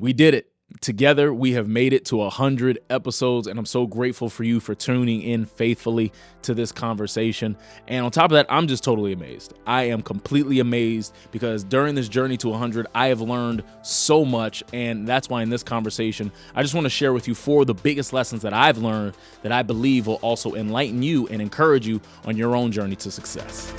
We did it. Together, we have made it to 100 episodes, and I'm so grateful for you for tuning in faithfully to this conversation. And on top of that, I'm just totally amazed. I am completely amazed because during this journey to 100, I have learned so much, and that's why in this conversation, I just want to share with you 4 of the biggest lessons that I've learned that I believe will also enlighten you and encourage you on your own journey to success.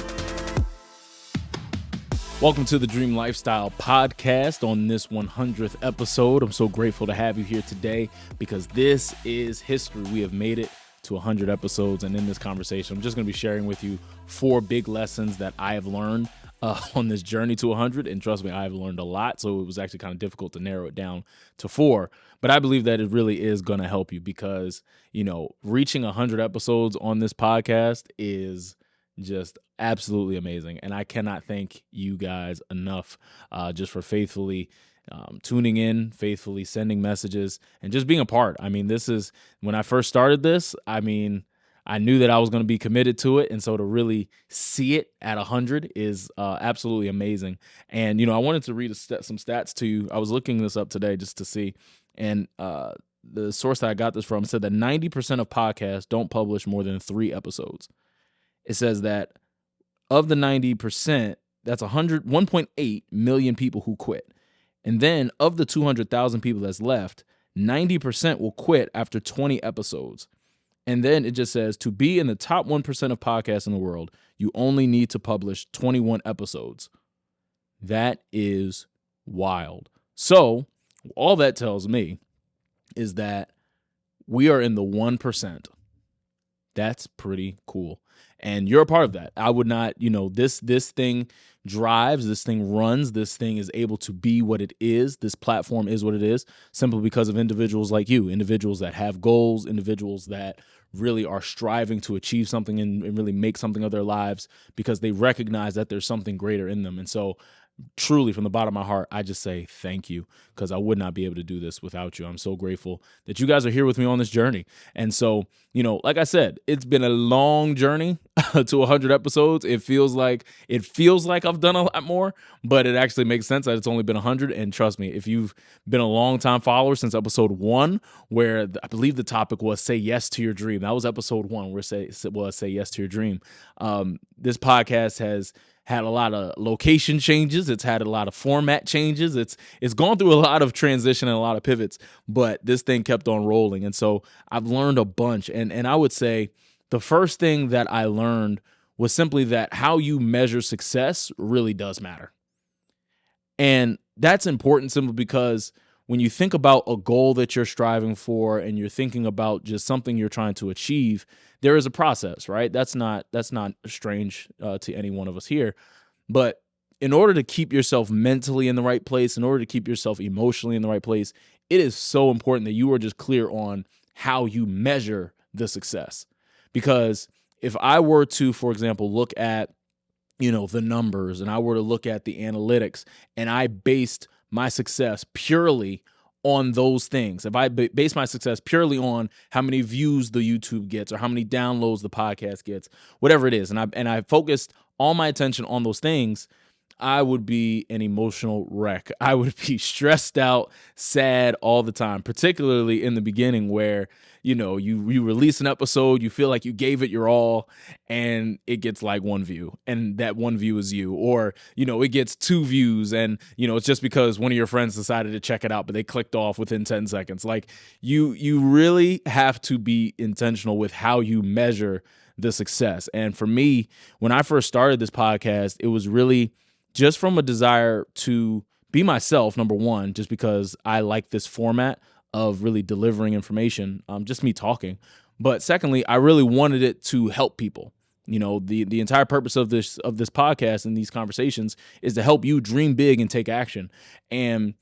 Welcome to the Dream Lifestyle Podcast on this 100th episode. I'm so grateful to have you here today because this is history. We have made it to 100 episodes, and in this conversation, I'm just going to be sharing with you 4 big lessons that I have learned on this journey to 100, and trust me, I have learned a lot, so it was actually kind of difficult to narrow it down to 4, but I believe that it really is going to help you because, reaching 100 episodes on this podcast is just absolutely amazing. And I cannot thank you guys enough just for faithfully tuning in, faithfully sending messages, and just being a part. I mean, this is when I first started this, I knew that I was going to be committed to it. And so to really see it at 100 is absolutely amazing. And, I wanted to read some stats to you. I was looking this up today just to see. And the source that I got this from said that 90% of podcasts don't publish more than 3 episodes. It says that of the 90%, that's 1.8 million people who quit. And then of the 200,000 people that's left, 90% will quit after 20 episodes. And then it just says to be in the top 1% of podcasts in the world, you only need to publish 21 episodes. That is wild. So all that tells me is that we are in the 1%. That's pretty cool. And you're a part of that. I would not, this thing drives, this thing runs, this thing is able to be what it is. This platform is what it is simply because of individuals like you, individuals that have goals, individuals that really are striving to achieve something and really make something of their lives because they recognize that there's something greater in them. And so truly, from the bottom of my heart, I just say thank you because I would not be able to do this without you. I'm so grateful that you guys are here with me on this journey. And so, like I said, it's been a long journey to 100 episodes. It feels like I've done a lot more, but it actually makes sense that it's only been 100. And trust me, if you've been a long time follower since episode 1, where I believe the topic was say yes to your dream. That was episode 1 where say yes to your dream. This podcast has had a lot of location changes. It's had a lot of format changes. It's gone through a lot of transition and a lot of pivots, but this thing kept on rolling. And so I've learned a bunch. And I would say the first thing that I learned was simply that how you measure success really does matter. And that's important simply because when you think about a goal that you're striving for and you're thinking about just something you're trying to achieve, there is a process, right? That's not strange to any one of us here. But in order to keep yourself mentally in the right place, in order to keep yourself emotionally in the right place, it is so important that you are just clear on how you measure the success. Because if I were to, for example, look at, the numbers and I were to look at the analytics and I based my success purely on those things, if I base my success purely on how many views the YouTube gets or how many downloads the podcast gets, whatever it is, and I focused all my attention on those things, I would be an emotional wreck. I would be stressed out, sad all the time, particularly in the beginning where, you release an episode, you feel like you gave it your all, and it gets like 1 view, and that 1 view is you. Or, it gets 2 views, and, it's just because one of your friends decided to check it out, but they clicked off within 10 seconds. Like, you really have to be intentional with how you measure the success. And for me, when I first started this podcast, it was really just from a desire to be myself, number one, just because I like this format of really delivering information, just me talking. But secondly, I really wanted it to help people. The entire purpose of this podcast and these conversations is to help you dream big and take action. And,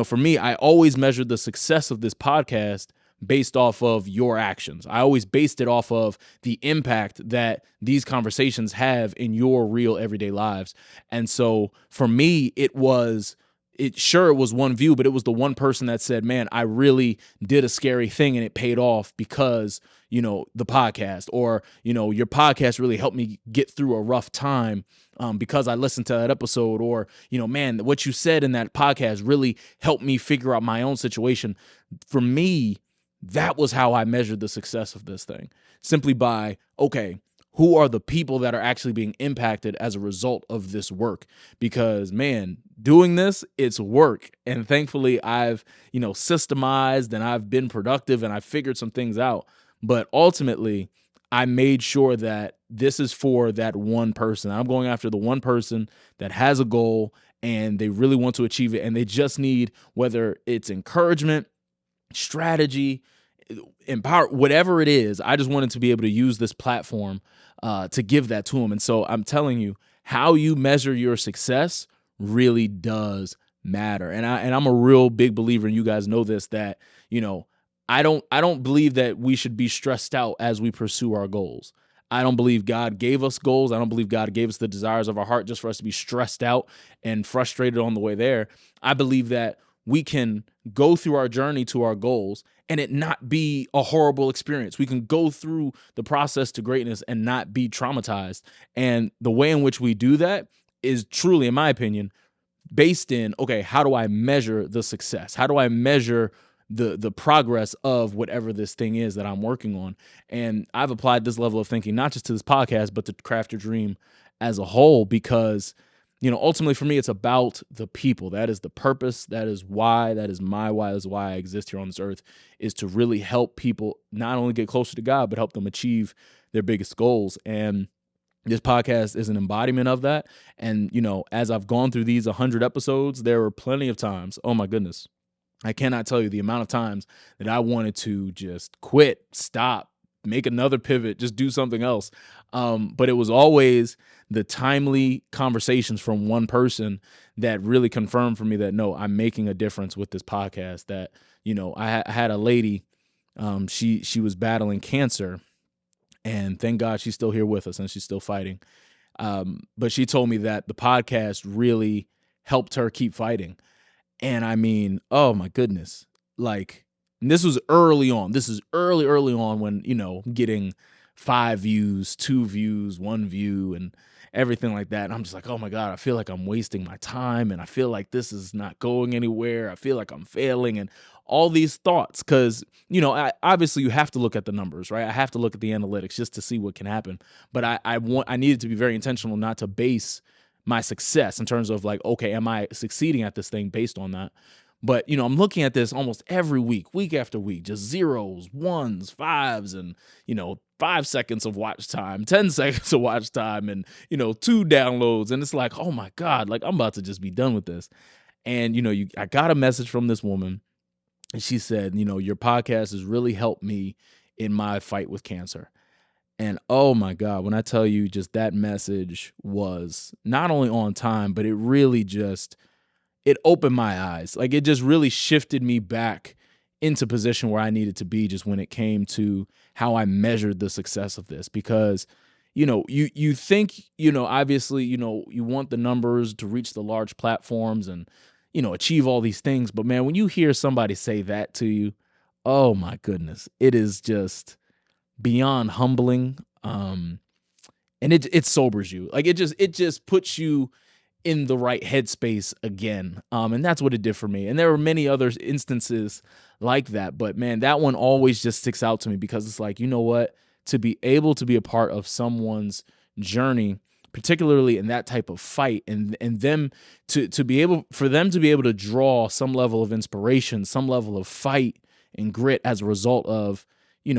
for me, I always measured the success of this podcast based off of your actions. I always based it off of the impact that these conversations have in your real everyday lives. And so for me, it was 1 view, but it was the one person that said, man, I really did a scary thing and it paid off because, the podcast, or, your podcast really helped me get through a rough time because I listened to that episode, or, man, what you said in that podcast really helped me figure out my own situation. For me, that was how I measured the success of this thing, simply by, okay, who are the people that are actually being impacted as a result of this work? Because, man, doing this, it's work. And thankfully I've, systemized, and I've been productive, and I've figured some things out. But ultimately, I made sure that this is for that one person. I'm going after the one person that has a goal and they really want to achieve it. And they just need, whether it's encouragement, strategy, empower, whatever it is. I just wanted to be able to use this platform to give that to them. And so I'm telling you, how you measure your success really does matter. And I'm a real big believer, and you guys know this, that, I don't believe that we should be stressed out as we pursue our goals. I don't believe God gave us goals. I don't believe God gave us the desires of our heart just for us to be stressed out and frustrated on the way there. I believe that we can go through our journey to our goals and it not be a horrible experience. We can go through the process to greatness and not be traumatized. And the way in which we do that is truly, in my opinion, based in, okay, how do I measure the success? How do I measure the progress of whatever this thing is that I'm working on? And I've applied this level of thinking not just to this podcast, but to Craft Your Dream as a whole, because ultimately for me, it's about the people. That is the purpose. That is why. That is my why. That is why I exist here on this earth, is to really help people not only get closer to God, but help them achieve their biggest goals. And this podcast is an embodiment of that. And, as I've gone through these 100 episodes, there were plenty of times, oh my goodness, I cannot tell you the amount of times that I wanted to just quit, stop, make another pivot, just do something else. But it was always the timely conversations from one person that really confirmed for me that, no, I'm making a difference with this podcast. That, I had a lady, she was battling cancer, and thank God she's still here with us and she's still fighting. But she told me that the podcast really helped her keep fighting. And I mean, oh my goodness, like, this was early on. This is early on when, getting 5 views, 2 views, 1 view, and everything like that. And I'm just like, oh my God, I feel like I'm wasting my time, and I feel like this is not going anywhere. I feel like I'm failing, and all these thoughts. Cause, obviously you have to look at the numbers, right? I have to look at the analytics just to see what can happen. But I needed to be very intentional not to base my success in terms of like, okay, am I succeeding at this thing based on that? But, I'm looking at this almost every week after week, just zeros, ones, fives, and, 5 seconds of watch time, 10 seconds of watch time, and, 2 downloads. And it's like, oh my God, like, I'm about to just be done with this. And, I got a message from this woman, and she said, your podcast has really helped me in my fight with cancer. And oh my God, when I tell you, just that message was not only on time, but it really just, it opened my eyes. Like, it just really shifted me back into position where I needed to be, just when it came to how I measured the success of this. Because, you think, obviously, you want the numbers to reach the large platforms and, achieve all these things. But man, when you hear somebody say that to you, oh my goodness, it is just beyond humbling. And it sobers you. Like, it just puts you in the right headspace again. And that's what it did for me. And there were many other instances like that, but man, that one always just sticks out to me, because it's like, you know what, to be able to be a part of someone's journey, particularly in that type of fight, and them to be able, for them to be able to draw some level of inspiration, some level of fight and grit as a result of,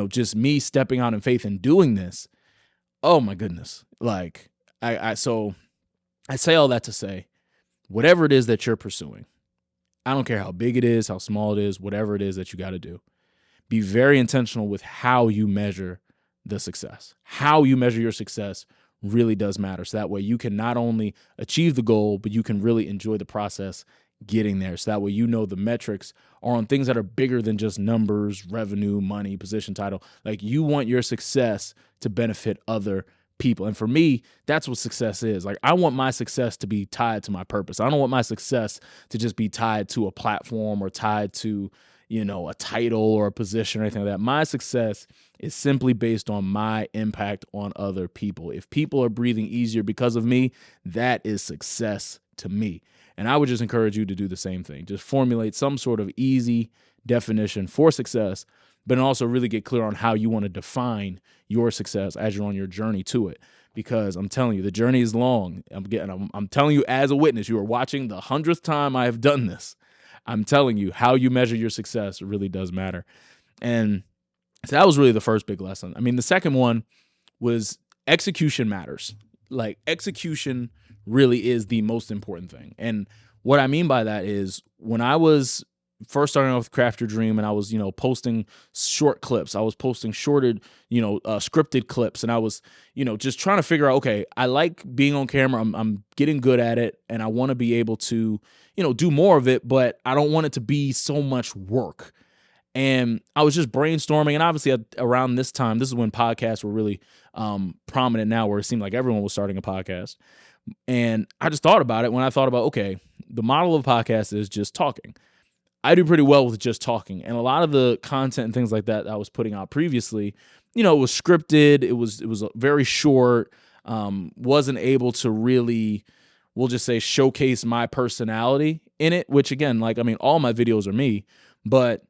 just me stepping out in faith and doing this. Oh my goodness. Like, so I say all that to say, whatever it is that you're pursuing, I don't care how big it is, how small it is, whatever it is that you got to do, be very intentional with how you measure the success. How you measure your success really does matter. So that way you can not only achieve the goal, but you can really enjoy the process getting there. So that way, the metrics are on things that are bigger than just numbers, revenue, money, position, title. Like, you want your success to benefit other people. And for me, that's what success is. Like, I want my success to be tied to my purpose. I don't want my success to just be tied to a platform or tied to, a title or a position or anything like that. My success is simply based on my impact on other people. If people are breathing easier because of me, that is success to me. And I would just encourage you to do the same thing. Just formulate some sort of easy definition for success, but also really get clear on how you want to define your success as you're on your journey to it. Because I'm telling you, the journey is long. I'm telling you as a witness, you are watching the 100th time I have done this. I'm telling you, how you measure your success really does matter. And so that was really the first big lesson. I mean, the second one was execution matters. Like, execution really is the most important thing. And what I mean by that is, when I was first starting off with Craft Your Dream and I was, posting short clips, I was posting scripted clips, and I was, just trying to figure out, okay, I like being on camera. I'm getting good at it, and I want to be able to, do more of it, but I don't want it to be so much work. And I was just brainstorming, and obviously around this time, this is when podcasts were really prominent now, where it seemed like everyone was starting a podcast. And I just thought about it when I thought about, okay, the model of podcast is just talking. I do pretty well with just talking. And a lot of the content and things like that I was putting out previously, it was scripted. It was very short, wasn't able to really, we'll just say, showcase my personality in it, which again, all my videos are me, but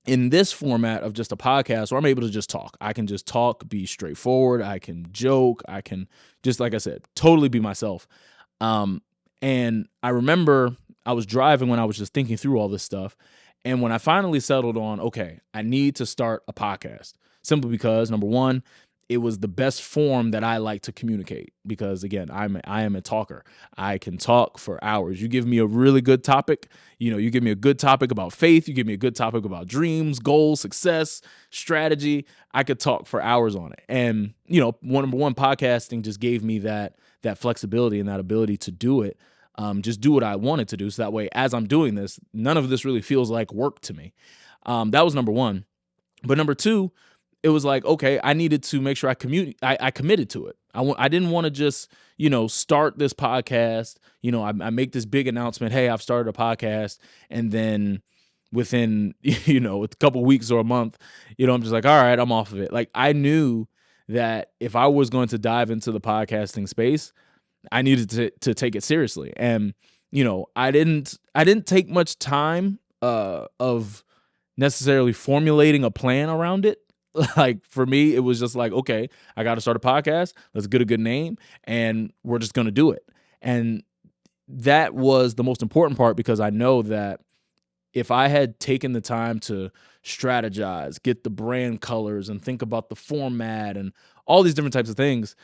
in this format of just a podcast where I'm able to just talk, I can just talk, be straightforward. I can joke. I can just, like I said, totally be myself. And I remember I was driving when I was just thinking through all this stuff. And when I finally settled on, okay, I need to start a podcast, simply because, number one, it was the best form that I like to communicate, because again, I am a talker. I can talk for hours. You give me a really good topic, you give me a good topic about faith, you give me a good topic about dreams, goals, success, strategy, I could talk for hours on it. And, number one, podcasting just gave me that flexibility and that ability to do it. Just do what I wanted to do. So that way, as I'm doing this, none of this really feels like work to me. That was number one. But number two, it was like, okay, I needed to make sure I committed to it. I didn't want to just, start this podcast. I make this big announcement, hey, I've started a podcast. And then within, a couple weeks or a month, I'm just like, all right, I'm off of it. Like, I knew that if I was going to dive into the podcasting space, I needed to take it seriously. And, I didn't take much time of necessarily formulating a plan around it. Like, for me, it was just like, okay, I got to start a podcast. Let's get a good name, and we're just going to do it. And that was the most important part, because I know that if I had taken the time to strategize, get the brand colors, and think about the format and all these different types of things,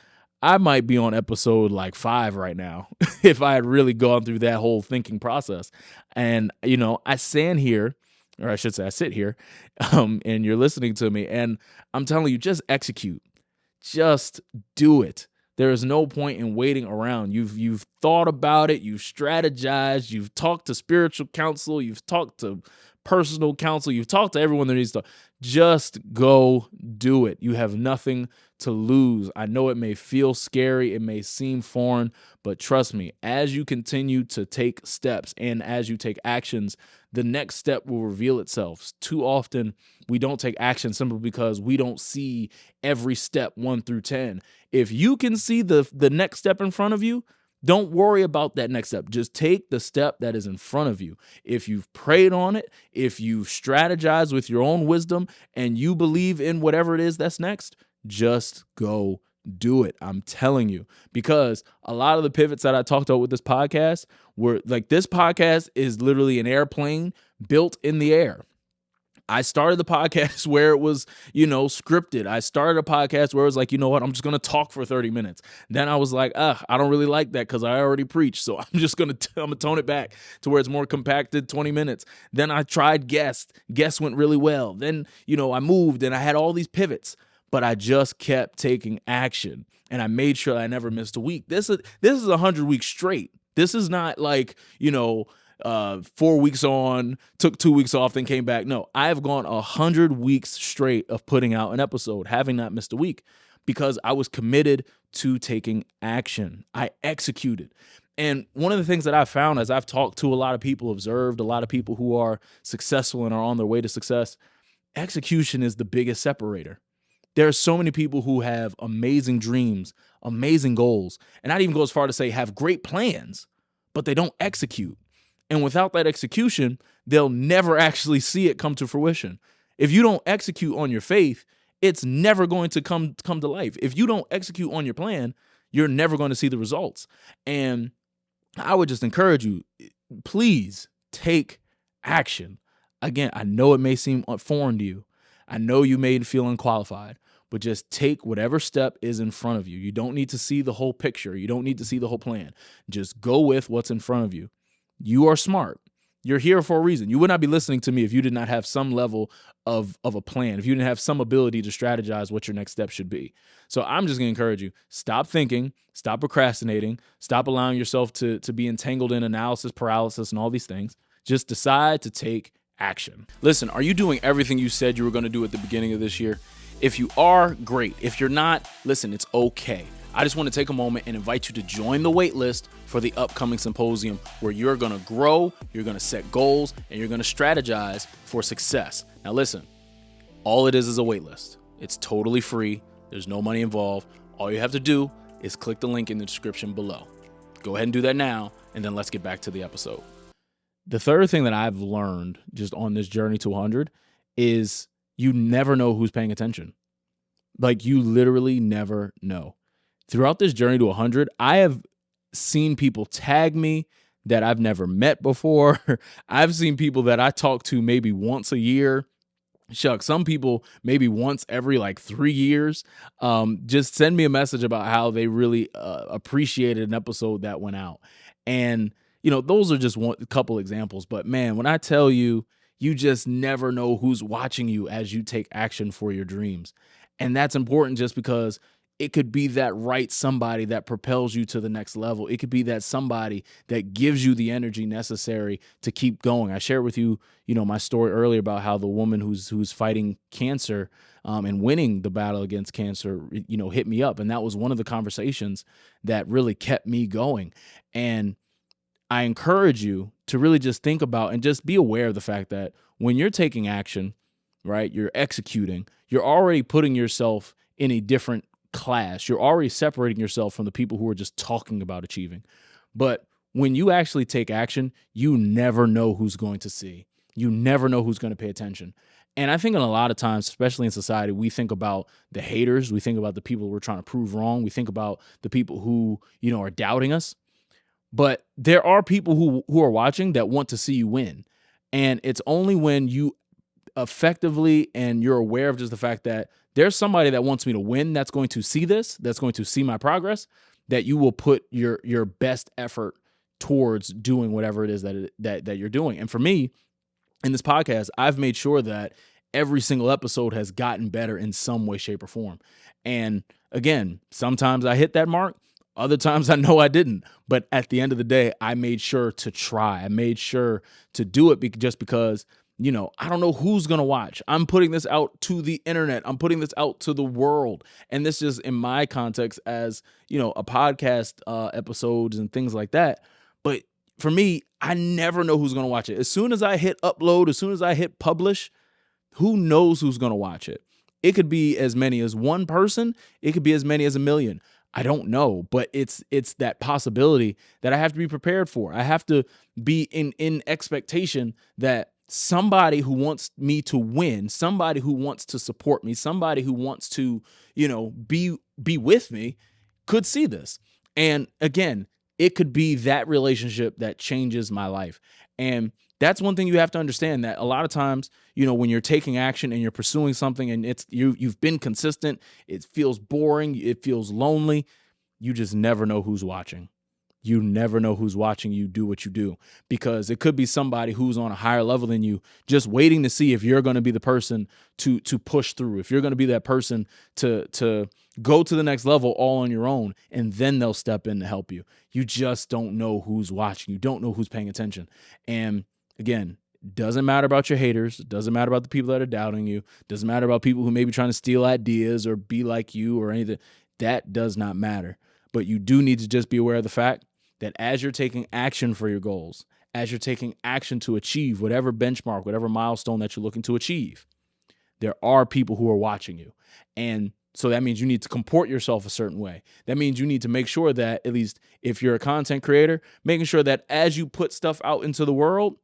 I might be on episode 5 right now if I had really gone through that whole thinking process. And, I stand here, or I should say I sit here, and you're listening to me, and I'm telling you, just execute. Just do it. There is no point in waiting around. You've thought about it, you've strategized, you've talked to spiritual counsel, you've talked to personal counsel, you've talked to everyone that needs to. Just go do it. You have nothing to lose. I know it may feel scary, it may seem foreign, but trust me, as you continue to take steps and as you take actions, the next step will reveal itself. Too often, we don't take action simply because we don't see every step 1 through 10. If you can see the next step in front of you, don't worry about that next step. Just take the step that is in front of you. If you've prayed on it, if you've strategized with your own wisdom, and you believe in whatever it is that's next, just go do it. I'm telling you, because a lot of the pivots that I talked about with this podcast were like, this podcast is literally an airplane built in the air. I started the podcast where it was, scripted. I started a podcast where it was like, I'm just going to talk for 30 minutes. Then I was like, I don't really like that because I already preached. So I'm just going to tone it back to where it's more compacted, 20 minutes. Then I tried guests. Guests went really well. Then, I moved and I had all these pivots, but I just kept taking action, and I made sure I never missed a week. This is 100 weeks straight. This is not like, 4 weeks on, took 2 weeks off, then came back. No, I have gone 100 weeks straight of putting out an episode, having not missed a week, because I was committed to taking action. I executed. And one of the things that I've found as I've talked to a lot of people, observed a lot of people who are successful and are on their way to success, execution is the biggest separator. There are so many people who have amazing dreams, amazing goals, and I'd even go as far to say have great plans, but they don't execute. And without that execution, they'll never actually see it come to fruition. If you don't execute on your faith, it's never going to come to life. If you don't execute on your plan, you're never going to see the results. And I would just encourage you, please take action. Again, I know it may seem foreign to you. I know you may feel unqualified, but just take whatever step is in front of you. You don't need to see the whole picture. You don't need to see the whole plan. Just go with what's in front of you. You are smart. You're here for a reason. You would not be listening to me if you did not have some level of a plan, if you didn't have some ability to strategize what your next step should be. So I'm just going to encourage you, stop thinking, stop procrastinating, stop allowing yourself to be entangled in analysis paralysis and all these things. Just decide to take action. Listen, are you doing everything you said you were going to do at the beginning of this year? If you are, great. If you're not, listen, it's okay. I just want to take a moment and invite you to join the wait list for the upcoming symposium where you're going to grow, you're going to set goals, and you're going to strategize for success. Now listen, all it is a wait list. It's totally free. There's no money involved. All you have to do is click the link in the description below. Go ahead and do that now, and then let's get back to the episode. The third thing that I've learned just on this journey to 100 is you never know who's paying attention. Like, you literally never know. Throughout this journey to 100, I have seen people tag me that I've never met before. I've seen people that I talk to maybe once a year. Shucks, some people maybe once every like 3 years. Just send me a message about how they really appreciated an episode that went out. And, you know, those are just a couple examples. But man, when I tell you, you just never know who's watching you as you take action for your dreams. And that's important just because it could be that right somebody that propels you to the next level. It could be that somebody that gives you the energy necessary to keep going. I shared with you, my story earlier about how the woman who's fighting cancer and winning the battle against cancer, hit me up. And that was one of the conversations that really kept me going. And I encourage you to really just think about and just be aware of the fact that when you're taking action, right, you're executing, you're already putting yourself in a different class. You're already separating yourself from the people who are just talking about achieving. But when you actually take action, you never know who's going to see. You never know who's going to pay attention. And I think in a lot of times, especially in society, we think about the haters. We think about the people we're trying to prove wrong. We think about the people who, are doubting us. But there are people who are watching that want to see you win. And it's only when you effectively and you're aware of just the fact that there's somebody that wants me to win that's going to see this, that's going to see my progress, that you will put your best effort towards doing whatever it is that you're doing. And for me, in this podcast, I've made sure that every single episode has gotten better in some way, shape, or form. And again, sometimes I hit that mark. Other times I know I didn't, but at the end of the day, I made sure to try. I made sure to do it just because, I don't know who's going to watch. I'm putting this out to the internet. I'm putting this out to the world. And this is in my context as, a podcast episodes and things like that. But for me, I never know who's going to watch it. As soon as I hit upload, as soon as I hit publish, who knows who's going to watch it? It could be as many as one person. It could be as many as 1 million. I don't know, but it's that possibility that I have to be prepared for. I have to be in expectation that somebody who wants me to win, somebody who wants to support me, somebody who wants to, be with me could see this. And again, it could be that relationship that changes my life. And that's one thing you have to understand, that a lot of times, when you're taking action and you're pursuing something and you've been consistent, it feels boring, it feels lonely, you just never know who's watching. You never know who's watching you do what you do, because it could be somebody who's on a higher level than you, just waiting to see if you're going to be the person to push through, if you're going to be that person to go to the next level all on your own, and then they'll step in to help you. You just don't know who's watching. You don't know who's paying attention. And again, doesn't matter about your haters. Doesn't matter about the people that are doubting you. Doesn't matter about people who may be trying to steal ideas or be like you or anything. That does not matter. But you do need to just be aware of the fact that as you're taking action for your goals, as you're taking action to achieve whatever benchmark, whatever milestone that you're looking to achieve, there are people who are watching you. And so that means you need to comport yourself a certain way. That means you need to make sure that, at least if you're a content creator, making sure that as you put stuff out into the world,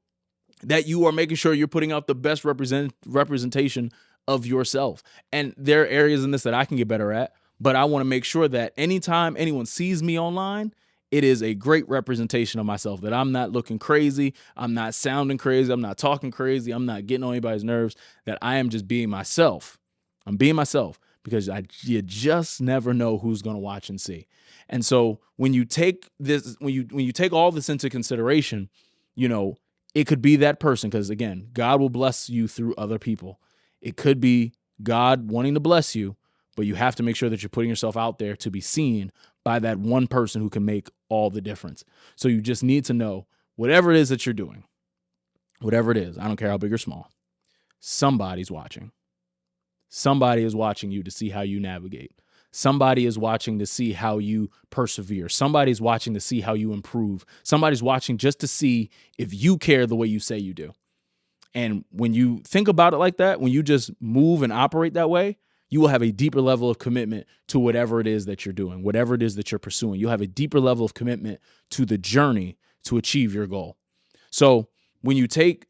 that you are making sure you're putting out the best representation of yourself. And there are areas in this that I can get better at, but I want to make sure that anytime anyone sees me online, it is a great representation of myself, that I'm not looking crazy, I'm not sounding crazy, I'm not talking crazy, I'm not getting on anybody's nerves, that I am just being myself. I'm being myself because you just never know who's going to watch and see. And so when you take this, when you take all this into consideration, it could be that person, because again, God will bless you through other people. It could be God wanting to bless you, but you have to make sure that you're putting yourself out there to be seen by that one person who can make all the difference. So you just need to know, whatever it is that you're doing, whatever it is, I don't care how big or small, somebody's watching. Somebody is watching you to see how you navigate. Somebody is watching to see how you persevere. Somebody's watching to see how you improve. Somebody's watching just to see if you care the way you say you do. And when you think about it like that, when you just move and operate that way, you will have a deeper level of commitment to whatever it is that you're doing, whatever it is that you're pursuing. You'll have a deeper level of commitment to the journey to achieve your goal. So when you take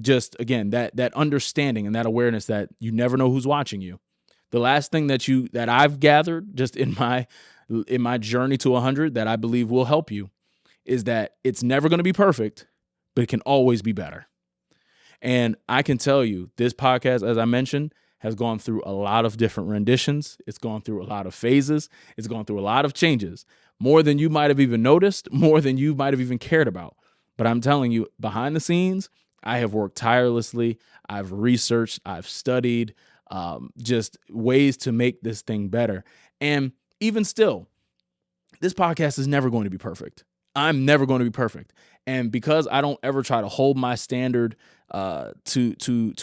just, again, that understanding and that awareness that you never know who's watching you, the last thing that I've gathered just in my journey to 100 that I believe will help you is that it's never going to be perfect, but it can always be better. And I can tell you, this podcast, as I mentioned, has gone through a lot of different renditions. It's gone through a lot of phases. It's gone through a lot of changes, more than you might have even noticed, more than you might have even cared about. But I'm telling you, behind the scenes, I have worked tirelessly. I've researched, I've studied, just ways to make this thing better. And even still, this podcast is never going to be perfect. I'm never going to be perfect. And because I don't ever try to hold my standard to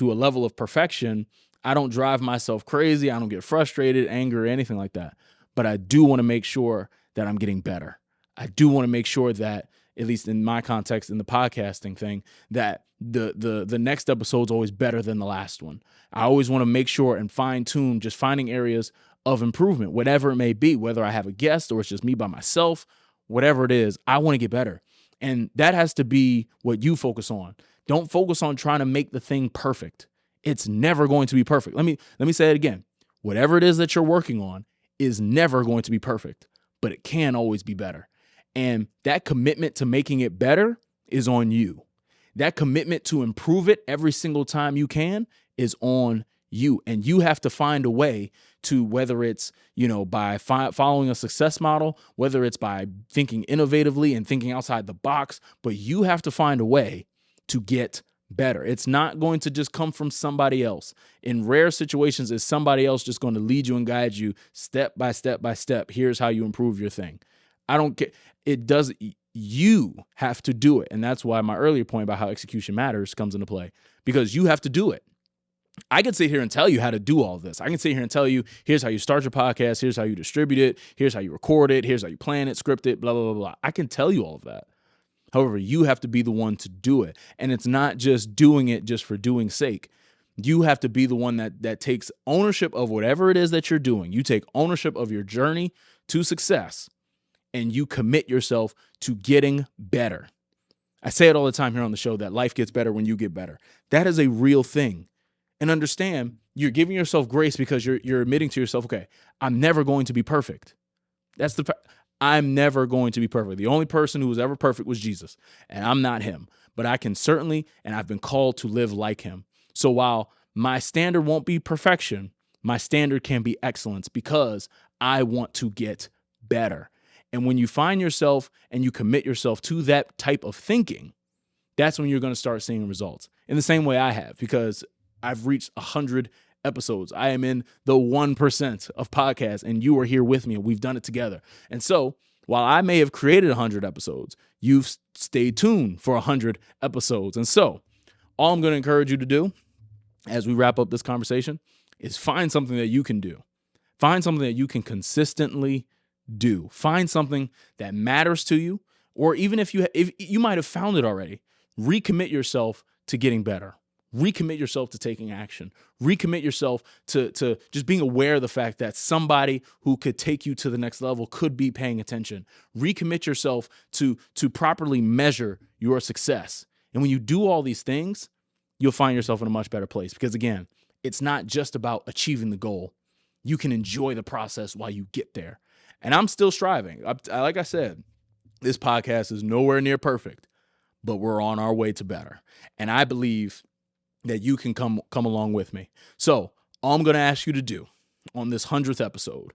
a level of perfection, I don't drive myself crazy. I don't get frustrated, angry, or anything like that. But I do want to make sure that I'm getting better. I do want to make sure that, at least in my context, in the podcasting thing, that the next episode's always better than the last one. I always want to make sure and fine tune, just finding areas of improvement, whatever it may be, whether I have a guest or it's just me by myself, whatever it is, I want to get better. And that has to be what you focus on. Don't focus on trying to make the thing perfect. It's never going to be perfect. Let me say it again. Whatever it is that you're working on is never going to be perfect, but it can always be better. And that commitment to making it better is on you. That commitment to improve it every single time you can is on you. And you have to find a way to, whether it's, by following a success model, whether it's by thinking innovatively and thinking outside the box, but you have to find a way to get better. It's not going to just come from somebody else. In rare situations, is somebody else just going to lead you and guide you step by step by step. Here's how you improve your thing. I don't care. It does. You have to do it. And that's why my earlier point about how execution matters comes into play, because you have to do it. I can sit here and tell you how to do all of this. I can sit here and tell you, here's how you start your podcast. Here's how you distribute it. Here's how you record it. Here's how you plan it, script it, blah, blah, blah, blah. I can tell you all of that. However, you have to be the one to do it. And it's not just doing it just for doing sake. You have to be the one that takes ownership of whatever it is that you're doing. You take ownership of your journey to success, and you commit yourself to getting better. I say it all the time here on the show that life gets better when you get better. That is a real thing. And understand, you're giving yourself grace because you're admitting to yourself, okay, I'm never going to be perfect. I'm never going to be perfect. The only person who was ever perfect was Jesus, and I'm not him. But I can certainly, and I've been called to live like him. So while my standard won't be perfection, my standard can be excellence, because I want to get better. And when you find yourself and you commit yourself to that type of thinking, that's when you're going to start seeing results. In the same way I have, because I've reached 100 episodes. I am in the 1% of podcasts, and you are here with me, and we've done it together. And so while I may have created 100 episodes, you've stayed tuned for 100 episodes. And so all I'm going to encourage you to do as we wrap up this conversation is find something that you can do. Find something that you can consistently do. Find something that matters to you, or even if you might have found it already, recommit yourself to getting better. Recommit yourself to taking action. Recommit yourself to just being aware of the fact that somebody who could take you to the next level could be paying attention. Recommit yourself to properly measure your success. And when you do all these things, you'll find yourself in a much better place. Because again, it's not just about achieving the goal. You can enjoy the process while you get there. And I'm still striving. Like I said, this podcast is nowhere near perfect, but we're on our way to better. And I believe that you can come along with me. So all I'm going to ask you to do on this 100th episode,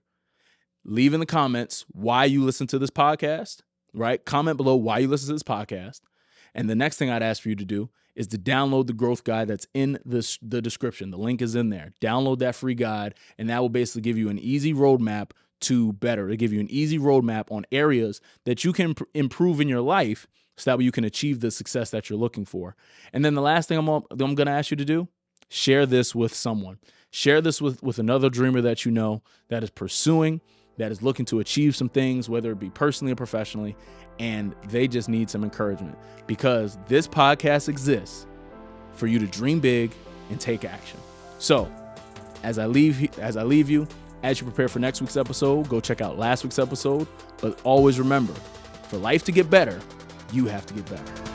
leave in the comments why you listen to this podcast, right? Comment below why you listen to this podcast. And the next thing I'd ask for you to do is to download the growth guide that's in the description. The link is in there. Download that free guide, and that will basically give you an easy roadmap to better. It'll give you an easy roadmap on areas that you can improve in your life, so that way you can achieve the success that you're looking for. And then the last thing I'm going to ask you to do, share this with someone. Share this with another dreamer that you know that is pursuing, that is looking to achieve some things, whether it be personally or professionally, and they just need some encouragement, because this podcast exists for you to dream big and take action. So as I leave you, as you prepare for next week's episode, go check out last week's episode. But always remember, for life to get better, you have to get better.